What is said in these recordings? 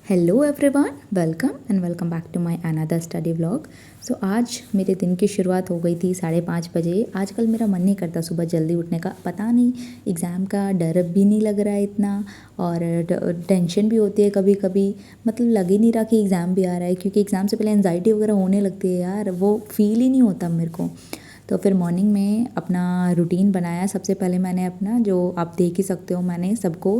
Hello everyone, welcome back to my another study vlog. So आज मेरे दिन की शुरुआत हो गई थी 5:30 बजे। आजकल मेरा मन नहीं करता सुबह जल्दी उठने का, पता नहीं, एग्ज़ाम का डर भी नहीं लग रहा है इतना, और टेंशन भी होती है कभी कभी। मतलब लग ही नहीं रहा कि एग्ज़ाम भी आ रहा है, क्योंकि एग्ज़ाम से पहले एनजाइटी वगैरह होने लगती है यार, वो फील ही नहीं होता मेरे को। तो फिर मॉर्निंग में अपना रूटीन बनाया। सबसे पहले मैंने अपना, जो आप देख ही सकते हो, मैंने सबको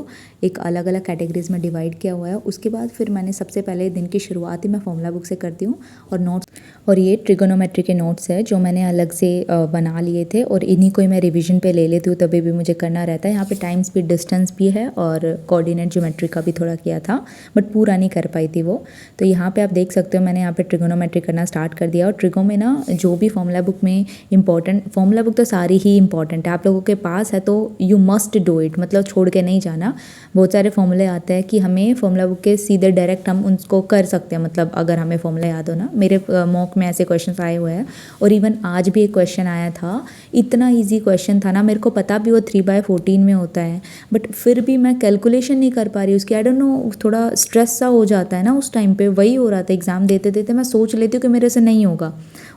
एक अलग अलग कैटेगरीज में डिवाइड किया हुआ है। उसके बाद फिर मैंने सबसे पहले दिन की शुरुआत ही मैं फॉर्मूला बुक से करती हूँ और नोट्स, और ये ट्रिगोनोमेट्री के नोट्स है जो मैंने अलग से बना लिए थे, और इन्हीं को ही मैं रिवीजन पे ले लेती हूँ, तभी भी मुझे करना रहता है। यहाँ पे टाइम स्पीड डिस्टेंस भी है और कोऑर्डिनेट ज्योमेट्री का भी थोड़ा किया था, बट पूरा नहीं कर पाई थी वो। तो यहाँ पे आप देख सकते हो मैंने यहाँ पे ट्रिगोनोमेट्री करना स्टार्ट कर दिया। और ट्रिगो में ना जो भी फॉर्मूला बुक में इंपॉर्टेंट, फॉर्मूला बुक तो सारी ही इंपॉर्टेंट है, आप लोगों के पास है तो यू मस्ट डू इट, मतलब छोड़ के नहीं जाना। बहुत सारे फॉर्मूले आते हैं कि हमें फॉर्मूला बुक के सीधे डायरेक्ट हम उनको कर सकते हैं, मतलब अगर हमें फॉर्मूला याद हो ना। मेरे मॉक में ऐसे क्वेश्चन आए हुए हैं, और इवन आज भी एक क्वेश्चन आया था, इतना ईजी क्वेश्चन था ना, मेरे को पता भी वो 3/14 में होता है, बट फिर भी मैं कैलकुलेशन नहीं कर पा रही उसकी। आई डोंट नो, थोड़ा स्ट्रेस सा हो जाता है ना उस टाइम पे, वही हो रहा था। एग्ज़ाम देते देते मैं सोच लेती हूँ कि मेरे से नहीं होगा,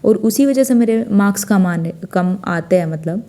और उसी वजह से मेरे मार्क्स कम आते हैं मतलब।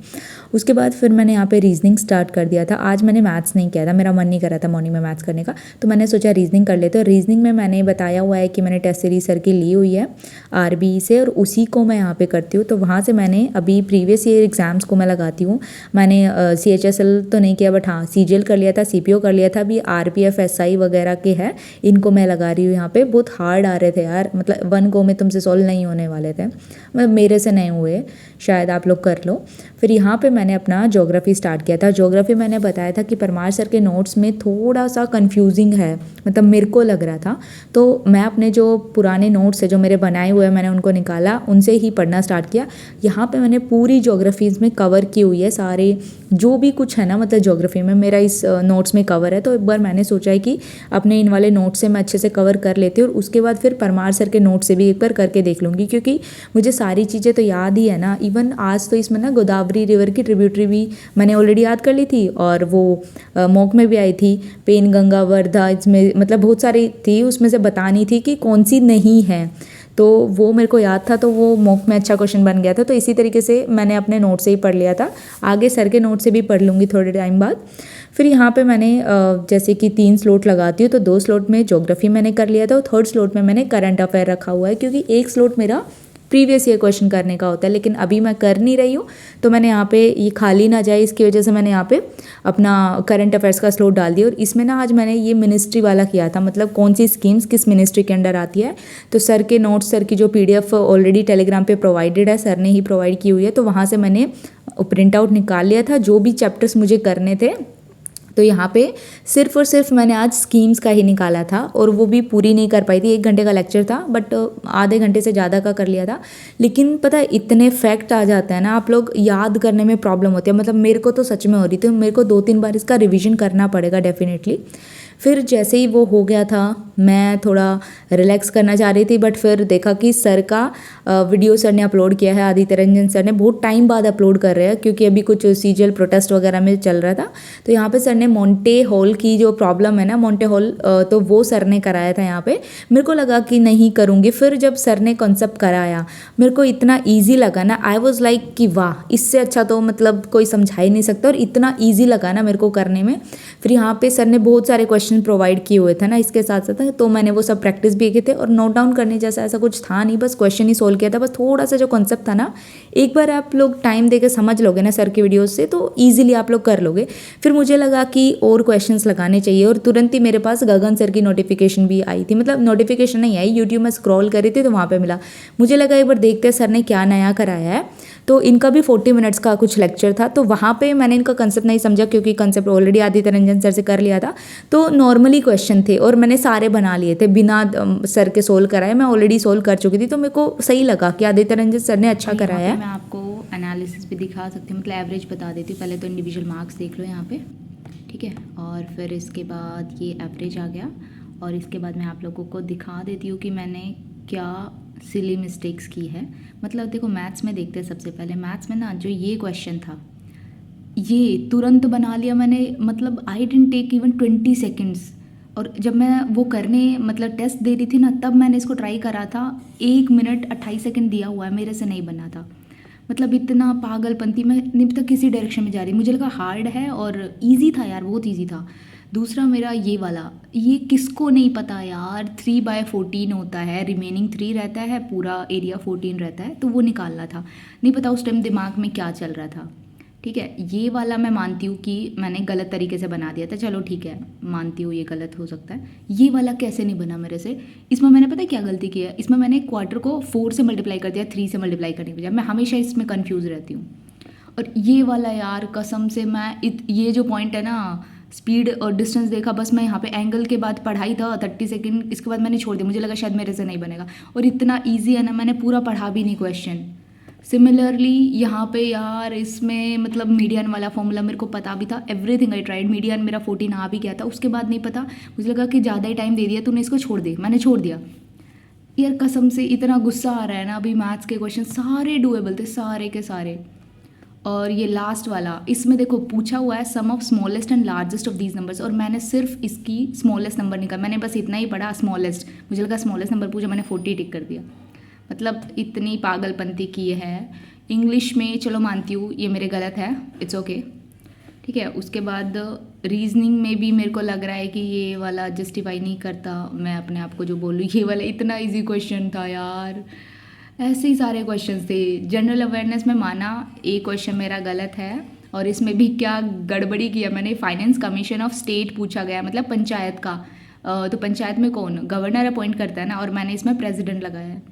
उसके बाद फिर मैंने यहाँ पे रीजनिंग स्टार्ट कर दिया था। आज मैंने मैथ्स नहीं किया था, मेरा मन नहीं कर रहा था मॉर्निंग में मैथ्स करने का, तो मैंने सोचा रीजनिंग कर लेते। और रीजनिंग में मैंने बताया हुआ है कि मैंने टेस्ट सीरीज सर की ली हुई है आरबीई से, और उसी को मैं यहाँ पे करती हूँ। तो वहाँ से मैंने अभी प्रीवियस ईयर एग्ज़ाम्स को मैं लगाती हूँ। मैंने CHSL तो नहीं किया, बट हाँ CGL कर लिया था, CPO कर लिया था। अभी RPF SI वगैरह के हैं, इनको मैं लगा रही हूँ यहाँ पे। बहुत हार्ड आ रहे थे यार, मतलब 1 गो में तुमसे सॉल्व नहीं होने वाले थे, मतलब मेरे से नहीं हुए, शायद आप लोग कर लो। फिर यहाँ पे मैंने अपना ज्योग्राफी स्टार्ट किया था। ज्योग्राफी मैंने बताया था कि परमार सर के नोट्स में थोड़ा सा कंफ्यूजिंग है, मतलब मेरे को लग रहा था। तो मैं अपने जो पुराने नोट्स है जो मेरे बनाए हुए हैं, मैंने उनको निकाला, उनसे ही पढ़ना स्टार्ट किया। यहाँ पे मैंने पूरी ज्योग्राफीज़ में कवर की हुई है, सारे जो भी कुछ है ना, मतलब ज्योग्राफी में मेरा इस नोट्स में कवर है। तो एक बार मैंने सोचा है कि अपने इन वाले नोट्स से मैं अच्छे से कवर कर लेती हूँ, और उसके बाद फिर परमार सर के नोट से भी एक बार करके देख लूँगी, क्योंकि मुझे सारी चीज़ें तो याद ही है ना। इवन आज तो इसमें ना गोदावरी रिवर की ट्रिब्यूटरी भी मैंने ऑलरेडी याद कर ली थी, और वो मॉक में भी आई थी, पेन गंगा वर्धा, इसमें मतलब बहुत सारी थी, उसमें से बतानी थी कि कौन सी नहीं है, तो वो मेरे को याद था, तो वो मॉक में अच्छा क्वेश्चन बन गया था। तो इसी तरीके से मैंने अपने नोट से ही पढ़ लिया था, आगे सर के नोट से भी पढ़ लूँगी थोड़े टाइम बाद। फिर यहाँ पे मैंने जैसे कि 3 स्लॉट लगाती हूँ, तो 2 स्लॉट में ज्योग्राफी मैंने कर लिया था, और 3rd स्लॉट में मैंने करंट अफेयर रखा हुआ है, क्योंकि एक स्लॉट मेरा प्रीवियस ईयर क्वेश्चन करने का होता है, लेकिन अभी मैं कर नहीं रही हूँ, तो मैंने यहाँ पे ये खाली ना जाए इसकी वजह से मैंने यहाँ पे अपना करंट अफेयर्स का स्लॉट डाल दिया। और इसमें ना आज मैंने ये मिनिस्ट्री वाला किया था, मतलब कौन सी स्कीम्स किस मिनिस्ट्री के अंडर आती है। तो सर के नोट्स, सर की जो PDF ऑलरेडी टेलीग्राम पे प्रोवाइडेड है, सर ने ही प्रोवाइड की हुई है, तो वहाँ से मैंने प्रिंट आउट निकाल लिया था जो भी चैप्टर्स मुझे करने थे। तो यहाँ पे सिर्फ और सिर्फ मैंने आज स्कीम्स का ही निकाला था, और वो भी पूरी नहीं कर पाई थी। 1 घंटे का लेक्चर था, बट आधे घंटे से ज़्यादा का कर लिया था। लेकिन पता है, इतने फैक्ट आ जाते हैं ना, आप लोग याद करने में प्रॉब्लम होती है, मतलब मेरे को तो सच में हो रही थी। मेरे को 2-3 बार इसका रिविजन करना पड़ेगा डेफिनेटली। फिर जैसे ही वो हो गया था, मैं थोड़ा रिलैक्स करना चाह रही थी, बट फिर देखा कि सर का वीडियो सर ने अपलोड किया है, आदित्य रंजन सर ने, बहुत टाइम बाद अपलोड कर रहे हैं, क्योंकि अभी कुछ CGL प्रोटेस्ट वगैरह में चल रहा था। तो यहाँ पे सर ने मोंटे हॉल की जो प्रॉब्लम है ना, मोंटे हॉल, तो वो सर ने कराया था यहाँ पे। मेरे को लगा कि नहीं करूँगी, फिर जब सर ने कॉन्सेप्ट कराया, मेरे को इतना ईजी लगा ना, आई वॉज लाइक कि वाह, इससे अच्छा तो मतलब कोई समझा ही नहीं सकता, और इतना ईजी लगा ना मेरे को करने में। फिर यहाँ पे सर ने बहुत सारे क्वेश्चन प्रोवाइड किए हुए थे ना इसके साथ साथ, तो मैंने वो सब प्रैक्टिस भी किए थे, और नोट डाउन करने जैसा ऐसा कुछ था नहीं, बस क्वेश्चन ही सोल्व किया था। बस थोड़ा सा जो कॉन्सेप्ट था ना, एक बार आप लोग टाइम देकर समझ लोगे ना सर की वीडियोस से, तो ईजिली आप लोग कर लोगे। फिर मुझे लगा कि और क्वेश्चंस लगाने चाहिए, और तुरंत ही मेरे पास गगन सर की नोटिफिकेशन भी आई थी, मतलब नोटिफिकेशन नहीं आई, यूट्यूब में स्क्रॉल कर रही थी तो वहाँ पे मिला। मुझे लगा एक बार देखते हैं सर ने क्या नया कराया है। तो इनका भी 40 मिनट्स का कुछ लेक्चर था, तो वहाँ पे मैंने इनका कंसेप्ट नहीं समझा, क्योंकि concept already Aditya Ranjan sir से कर लिया था। तो नॉर्मली क्वेश्चन थे, और मैंने सारे बना लिए थे बिना सर के सोल्व कराए, मैं ऑलरेडी सोल्व कर चुकी थी। तो मेरे को सही लगा कि आदित्य रंजन सर ने अच्छा कराया है। मैं आपको एनालिसिस भी दिखा सकती हूँ, मतलब एवरेज बता देती हूँ। पहले तो इंडिविजुअल मार्क्स देख लो यहाँ पे, ठीक है, और फिर इसके बाद ये एवरेज आ गया, और इसके बाद मैं आप लोगों को दिखा देती हूँ कि मैंने क्या सिली मिस्टेक्स की है। मतलब देखो, मैथ्स में देखते हैं सबसे पहले। मैथ्स में ना जो ये क्वेश्चन था, ये तुरंत बना लिया मैंने, मतलब I didn't take even 20 seconds, और जब मैं वो करने मतलब टेस्ट दे रही थी ना, तब मैंने इसको ट्राई करा था, 1 मिनट 28 सेकंड दिया हुआ है, मेरे से नहीं बना था। मतलब इतना पागलपंती, मैं नहीं पता किसी डायरेक्शन में जा रही, मुझे लगा हार्ड है और ईजी था यार, बहुत ईजी था। दूसरा मेरा ये वाला, ये किसको नहीं पता यार, 3/14 होता है, रिमेनिंग 3 रहता है, पूरा एरिया 14 रहता है, तो वो निकालना था। नहीं पता उस टाइम दिमाग में क्या चल रहा था। ठीक है, ये वाला मैं मानती हूँ कि मैंने गलत तरीके से बना दिया था, चलो ठीक है, मानती हूँ ये गलत हो सकता है। ये वाला कैसे नहीं बना मेरे से, इसमें मैंने पता है क्या गलती की है, इसमें मैंने क्वार्टर को 4 से मल्टीप्लाई कर दिया, 3 से मल्टीप्लाई करने के बजाय। मैं हमेशा इसमें कन्फ्यूज़ रहती हूँ। और ये वाला यार कसम से मैं ये जो पॉइंट है ना, स्पीड और डिस्टेंस देखा, बस मैं यहाँ पे एंगल के बाद पढ़ाई था 30 सेकंड, इसके बाद मैंने छोड़ दिया, मुझे लगा शायद मेरे से नहीं बनेगा। और इतना ईजी है ना, मैंने पूरा पढ़ा भी नहीं क्वेश्चन। सिमिलरली यहाँ पे यार इसमें मतलब मीडियन वाला फॉर्मूला मेरे को पता भी था, एवरीथिंग आई ट्राइड, मीडियन मेरा 14 आ भी गया था, उसके बाद नहीं पता, मुझे लगा कि ज़्यादा ही टाइम दे दिया तूने, इसको छोड़ दे, मैंने छोड़ दिया। यार कसम से इतना गुस्सा आ रहा है ना, अभी मैथ्स के क्वेश्चन सारे डूएबल थे, सारे के सारे। और ये लास्ट वाला, इसमें देखो पूछा हुआ है sum of smallest and largest of these numbers, और मैंने सिर्फ इसकी स्मॉलेस्ट नंबर निकाला, मैंने बस इतना ही पढ़ा स्मॉलेस्ट, मुझे लगा स्मॉलेस्ट नंबर पूछा, मैंने 40 टिक कर दिया। मतलब इतनी पागलपंती की है। इंग्लिश में चलो मानती हूँ ये मेरे गलत है, इट्स ओके, ठीक है। उसके बाद रीजनिंग में भी मेरे को लग रहा है कि ये वाला जस्टिफाई नहीं करता मैं अपने आप को जो बोलूँ, ये वाला इतना इजी क्वेश्चन था यार। ऐसे ही सारे क्वेश्चंस थे। जनरल अवेयरनेस में माना एक क्वेश्चन मेरा गलत है, और इसमें भी क्या गड़बड़ी किया मैंने, फाइनेंस कमीशन ऑफ स्टेट पूछा गया, मतलब पंचायत का। तो पंचायत में कौन गवर्नर अपॉइंट करता है ना, और मैंने इसमें प्रेसिडेंट लगाया है।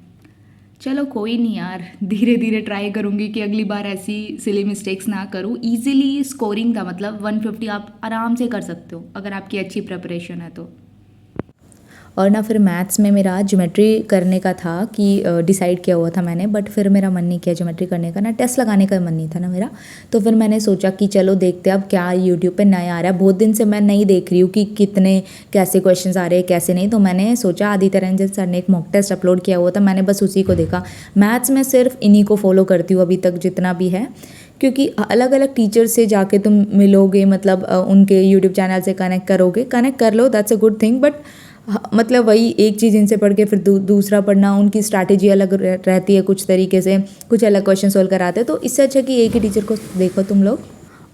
चलो कोई नहीं यार, धीरे धीरे ट्राई करूँगी कि अगली बार ऐसी सिली मिस्टेक्स ना करूँ। ईजिली स्कोरिंग था, मतलब 150 आप आराम से कर सकते हो अगर आपकी अच्छी प्रिपरेशन है तो। और ना फिर मैथ्स में मेरा ज्योमेट्री करने का था कि डिसाइड किया हुआ था मैंने, बट फिर मेरा मन नहीं किया ज्योमेट्री करने का, ना टेस्ट लगाने का मन नहीं था ना मेरा। तो फिर मैंने सोचा कि चलो देखते अब क्या यूट्यूब पे नया आ रहा है, बहुत दिन से मैं नहीं देख रही हूँ कि कितने कैसे क्वेश्चंस आ रहे हैं कैसे नहीं। तो मैंने सोचा आदित्य रंजन सर ने एक मॉक टेस्ट अपलोड किया हुआ था, मैंने बस उसी को देखा। मैथ्स में सिर्फ इन्हीं को फॉलो करती हूँ अभी तक जितना भी है, क्योंकि अलग अलग टीचर से जाके तुम मिलोगे, मतलब उनके यूट्यूब चैनल से कनेक्ट करोगे, कनेक्ट कर लो, that's a good thing, but मतलब वही एक चीज़ इनसे पढ़ के फिर दूसरा पढ़ना, उनकी स्ट्रैटेजी अलग रहती है, कुछ तरीके से कुछ अलग क्वेश्चन सोल्व कराते हैं। तो इससे अच्छा कि एक ही टीचर को देखो तुम लोग।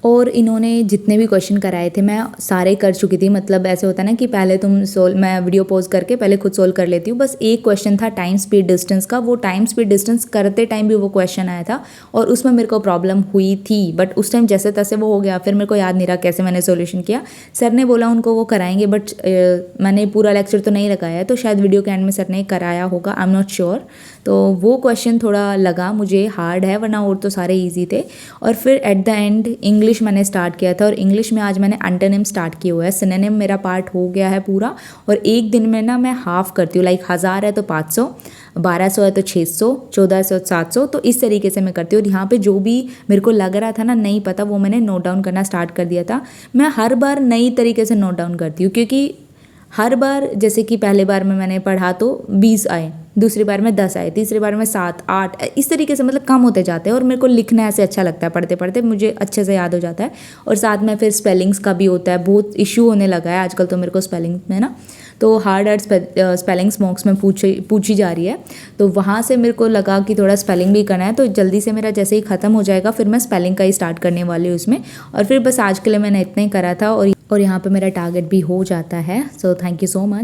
और इन्होंने जितने भी क्वेश्चन कराए थे मैं सारे कर चुकी थी। मतलब ऐसे होता है ना कि पहले तुम मैं वीडियो पॉज करके पहले खुद सोल्व कर लेती हूँ। बस एक क्वेश्चन था टाइम स्पीड डिस्टेंस का, वो टाइम स्पीड डिस्टेंस करते टाइम भी वो क्वेश्चन आया था और उसमें मेरे को प्रॉब्लम हुई थी, बट उस टाइम जैसे तैसे वो हो गया। फिर मेरे को याद नहीं रहा कैसे मैंने सोल्यूशन किया। सर ने बोला उनको वो कराएंगे, बट मैंने पूरा लेक्चर तो नहीं लगाया है, तो शायद वीडियो के एंड में सर ने कराया होगा, आई एम नॉट श्योर। तो वो क्वेश्चन थोड़ा लगा मुझे हार्ड है, वरना और तो सारे ईजी थे। और फिर एट द एंड इंग्लिश मैंने स्टार्ट किया था, और इंग्लिश में आज मैंने एंटोनिम स्टार्ट किया हुआ है। सिनोनिम मेरा पार्ट हो गया है पूरा, और एक दिन में ना मैं हाफ करती हूँ, लाइक 1000 है तो 500, 1200 है तो 600, 1400 700, तो इस तरीके से मैं करती हूँ। और यहाँ पे जो भी मेरे को लग रहा था ना नहीं पता, वो मैंने नोट डाउन करना स्टार्ट कर दिया था। मैं हर बार नई तरीके से नोट डाउन करती हूँ, क्योंकि हर बार जैसे कि पहले बार में मैंने पढ़ा तो 20 आए, दूसरी बार में 10 आए, तीसरी बार में 7 8, इस तरीके से मतलब कम होते जाते हैं। और मेरे को लिखना ऐसे अच्छा लगता है, पढ़ते पढ़ते मुझे अच्छे से याद हो जाता है। और साथ में फिर स्पेलिंग्स का भी होता है, बहुत इशू होने लगा है आजकल तो मेरे को स्पेलिंग में ना, तो हार्ड स्पेलिंग्स मॉक्स में पूछी जा रही है। तो वहाँ से मेरे को लगा कि थोड़ा स्पेलिंग भी करना है, तो जल्दी से मेरा जैसे ही ख़त्म हो जाएगा फिर मैं स्पेलिंग का ही स्टार्ट करने वाली हूँ उसमें। और फिर बस आज के लिए मैंने इतना ही करा था, और यहाँ पे मेरा टारगेट भी हो जाता है। So thank you so much.